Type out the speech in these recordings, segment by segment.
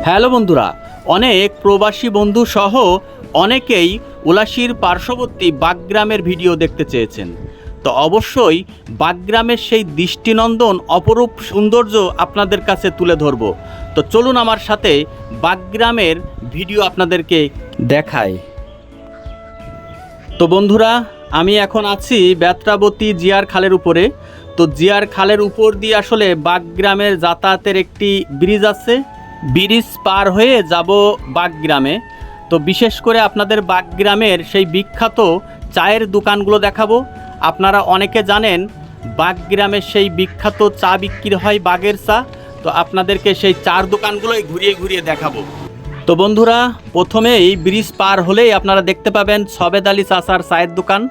Hello বন্ধুরা, অনেক প্রবাসী বন্ধু সহ অনেকেই উলাশির পার্শ্ববর্তী বাগগ্রামের ভিডিও দেখতে চেয়েছেন। তো অবশ্যই বাগগ্রামের সেই দৃষ্টিনন্দন অপরূপ সৌন্দর্য আপনাদের কাছে তুলে ধরব। তো চলুন আমার সাথে বাগগ্রামের ভিডিও আপনাদেরকে দেখাই। তো বন্ধুরা, আমি এখন আছি বেত্রাবতী জিয়ার খালের উপরে। তো জিয়ার খালের উপর দিয়ে আসলে বাগগ্রামের যাতায়াতের একটি ব্রিজ আছে। ব্রিজ পার হয়ে যাব বাগগ্রামে। তো বিশেষ করে আপনাদের বাগগ্রামের সেই বিখ্যাত চায়ের দোকানগুলো দেখাবো। আপনারা অনেকে জানেন বাগগ্রামের সেই বিখ্যাত চা বিক্রি হয় বাগের চা। তো আপনাদেরকে সেই চার দোকানগুলোই ঘুরিয়ে ঘুরিয়ে দেখাবো। তো বন্ধুরা, প্রথমেই ব্রিজ পার হলেই আপনারা দেখতে পাবেন সবেদ আলী চাচার চায়ের দোকান।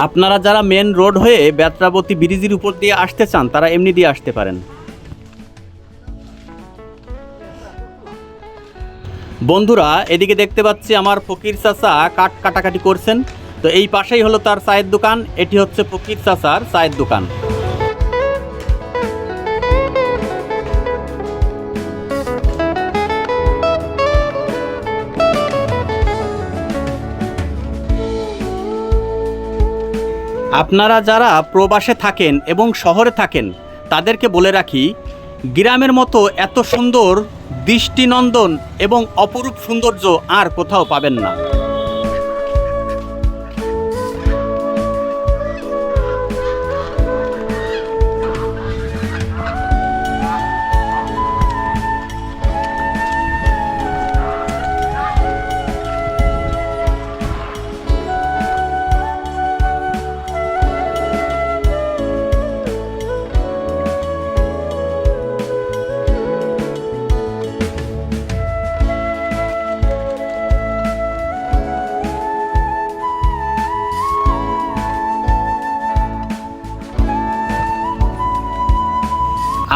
আপনারা যারা মেন রোড হয়ে বেত্রাবতী ব্রিজের উপর দিয়ে আসতে চান তারা এমনি দিয়ে আসতে পারেন। বন্ধুরা, এদিকে দেখতে পাচ্ছি আমার ফকির চাচা কাঠ কাটাকাটি করছেন। তো এই পাশেই হলো তার চায়ের দোকান। এটি হচ্ছে ফকির চাচার চায়ের দোকান। আপনারা যারা প্রবাসে থাকেন এবং শহরে থাকেন তাদেরকে বলে রাখি, গ্রামের মতো এত সুন্দর দৃষ্টিনন্দন এবং অপরূপ সৌন্দর্য আর কোথাও পাবেন না।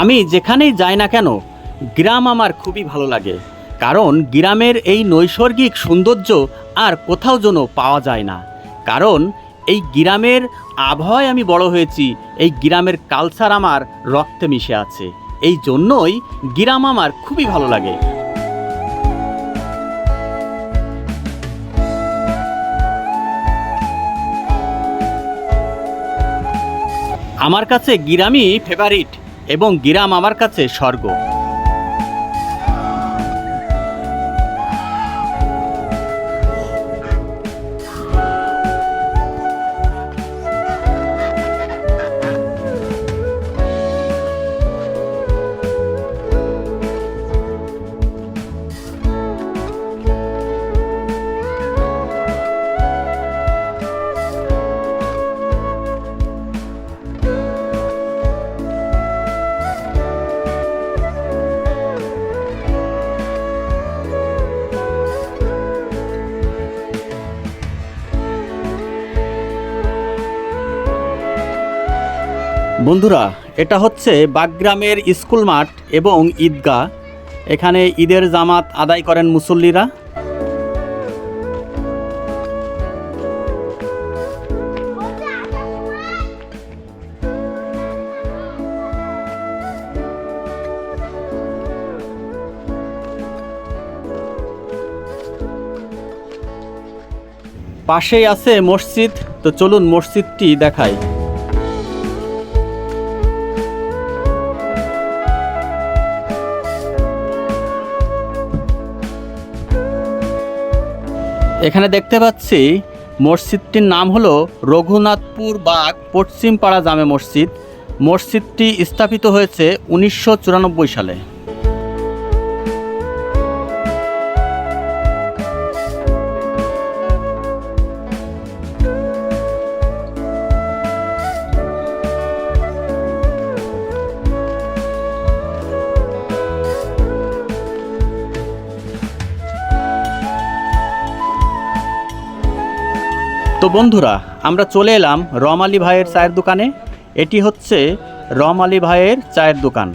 আমি যেখানেই যাই না কেন গ্রাম আমার খুবই ভালো লাগে, কারণ গ্রামের এই নৈসর্গিক সৌন্দর্য আর কোথাও যেন পাওয়া যায় না। কারণ এই গ্রামের আবহাওয়ায় আমি বড় হয়েছি, এই গ্রামের কালচার আমার রক্তে মিশে আছে। এই জন্যই গ্রাম আমার খুবই ভালো লাগে। আমার কাছে গ্রামই ফেভারিট এবং গ্রাম আমার কাছে স্বর্গ। বন্ধুরা, এটা হচ্ছে বাগগ্রামের স্কুল মাঠ এবং ঈদগাহ। এখানে ঈদের জামাত আদায় করেন মুসল্লিরা। পাশেই আছে মসজিদ। তো চলুন মসজিদটি দেখাই। এখানে দেখতে পাচ্ছি মসজিদটির নাম হলো রঘুনাথপুর বাগ পশ্চিম পাড়া জামে মসজিদ। মসজিদটি স্থাপিত হয়েছে 1994 সালে। তো বন্ধুরা, আমরা চলে এলাম রম আলী ভাইয়ের চায়ের দোকানে। এটি হচ্ছে রম আলী ভাইয়ের চায়ের দোকান।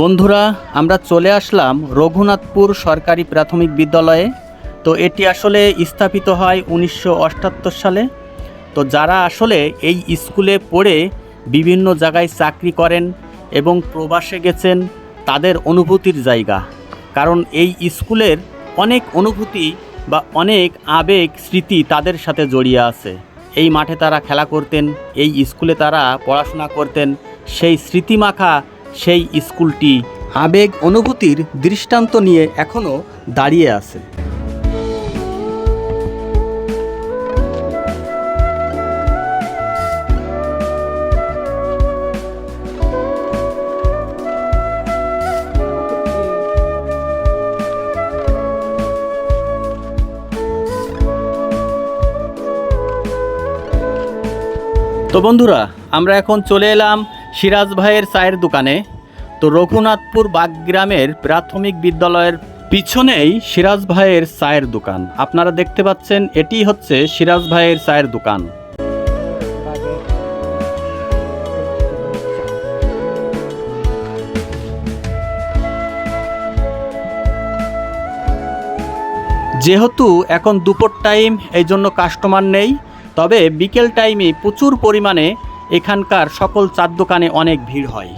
বন্ধুরা, আমরা চলে আসলাম রঘুনাথপুর সরকারি প্রাথমিক বিদ্যালয়ে। তো এটি আসলে স্থাপিত হয় 1978 সালে। তো যারা আসলে এই স্কুলে পড়ে বিভিন্ন জায়গায় চাকরি করেন এবং প্রবাসে গেছেন, তাদের অনুভূতির জায়গা। কারণ এই স্কুলের অনেক অনুভূতি বা অনেক আবেগ স্মৃতি তাদের সাথে জড়িয়ে আছে। এই মাঠে তারা খেলা করতেন, এই স্কুলে তারা পড়াশোনা করতেন। সেই স্মৃতিমাখা সেই স্কুলটি আবেগ অনুভূতির দৃষ্টান্ত নিয়ে এখনও দাঁড়িয়ে আছে। তো বন্ধুরা, আমরা এখন চলে এলাম সিরাজ ভাইয়ের চায়ের দোকানে। তো রঘুনাথপুর বাগগ্রামের প্রাথমিক বিদ্যালয়ের পিছনেই সিরাজ ভাইয়ের চায়ের দোকান। আপনারা দেখতে পাচ্ছেন, এটি হচ্ছে সিরাজ ভাইয়ের চায়ের দোকান। যেহেতু এখন দুপুর টাইম, এই জন্য কাস্টমার নেই। তবে বিকেল টাইমে প্রচুর পরিমাণে এখানকার সকল চার দোকানে অনেক ভিড় হয়।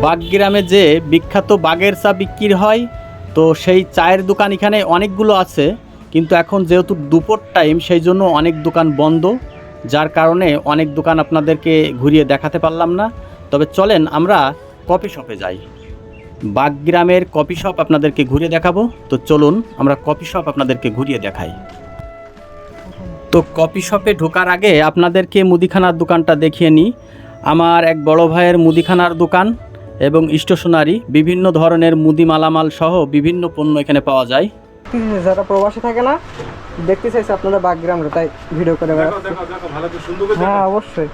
বাগগ্রামে যে বিখ্যাত বাগের চা বিক্রি হয়, তো সেই চায়ের দোকান এখানে অনেকগুলো আছে। কিন্তু এখন যেহেতু দুপুর টাইম, সেই জন্য অনেক দোকান বন্ধ, যার কারণে অনেক দোকান আপনাদেরকে ঘুরিয়ে দেখাতে পারলাম না। তবে চলেন আমরা কফি শপে যাই। বাগগ্রামের কফি শপ আপনাদেরকে ঘুরিয়ে দেখাবো। তো চলুন আমরা কফি শপ আপনাদেরকে ঘুরিয়ে দেখাই। তো কফি শপে ঢোকার আগে আপনাদেরকে মুদিখানার দোকানটা দেখিয়ে নিই। আমার এক বড় ভাইয়ের মুদিখানার দোকান এবং স্টেশনারি, বিভিন্ন ধরনের মুদি মালামাল সহ বিভিন্ন পণ্য এখানে পাওয়া যায়। যারা প্রবাসী থাকে না, দেখতে চাইছে আপনাদের বাগগ্রামে, তাই ভিডিও করে বেড়াচ্ছি। হ্যাঁ, অবশ্যই।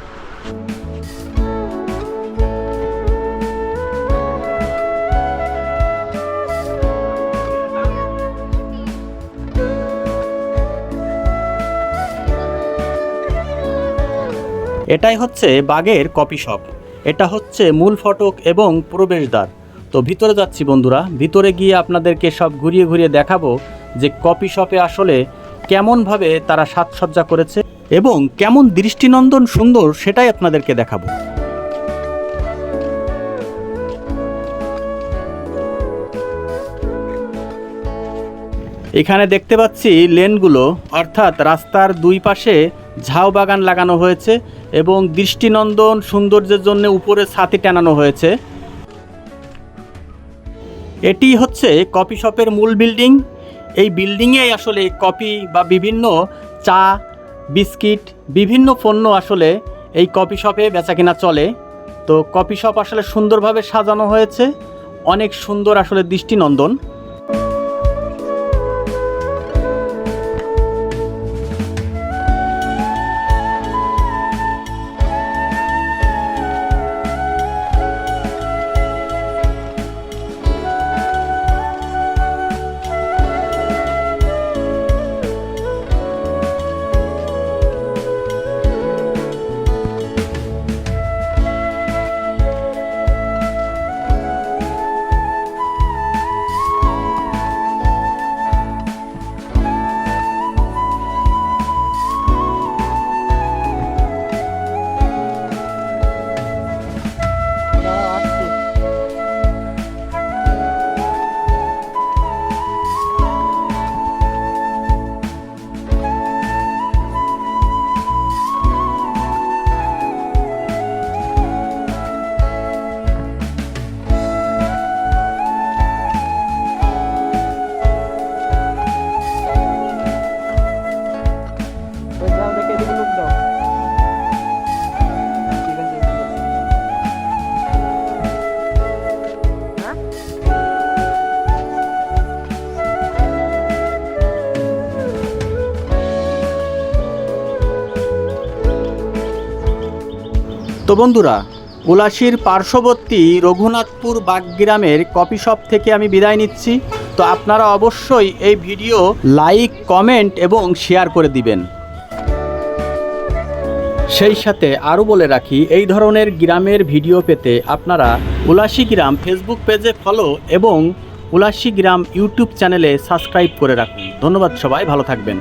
এটাই হচ্ছে বাগের কফি শপ। এটা হচ্ছে মূল ফটক এবং প্রবেশদ্বার। তো ভিতরে যাচ্ছি বন্ধুরা। ভিতরে গিয়ে আপনাদেরকে সব ঘুরিয়ে ঘুরিয়ে দেখাবো যে কফি শপে আসলে কেমনভাবে তারা সাজসজ্জা করেছে এবং কেমন দৃষ্টিনন্দন সুন্দর, সেটাই আপনাদেরকে দেখাবো। এখানে দেখতে পাচ্ছি লেনগুলো, অর্থাৎ রাস্তার দুই পাশে ঝাউ বাগান লাগানো হয়েছে এবং দৃষ্টিনন্দন সৌন্দর্যের জন্য উপরে ছাতি টানানো হয়েছে। এটি হচ্ছে কফি শপের মূল বিল্ডিং। এই বিল্ডিংয়ে আসলে কফি বা বিভিন্ন চা, বিস্কিট, বিভিন্ন পণ্য আসলে এই কফি শপে বেচাকেনা চলে। তো কফি শপ আসলে সুন্দরভাবে সাজানো হয়েছে, অনেক সুন্দর আসলে দৃষ্টিনন্দন। তো বন্ধুরা, উলাশির পার্শ্ববর্তী রঘুনাথপুর বাগগ্রামের কফি শপ থেকে আমি বিদায় নিচ্ছি। তো আপনারা অবশ্যই এই ভিডিও লাইক, কমেন্ট এবং শেয়ার করে দিবেন। সেই সাথে আরও বলে রাখি, এই ধরনের গ্রামের ভিডিও পেতে আপনারা উলাশি গ্রাম ফেসবুক পেজে ফলো এবং উলাশি গ্রাম ইউটিউব চ্যানেলে সাবস্ক্রাইব করে রাখুন। ধন্যবাদ, সবাই ভালো থাকবেন।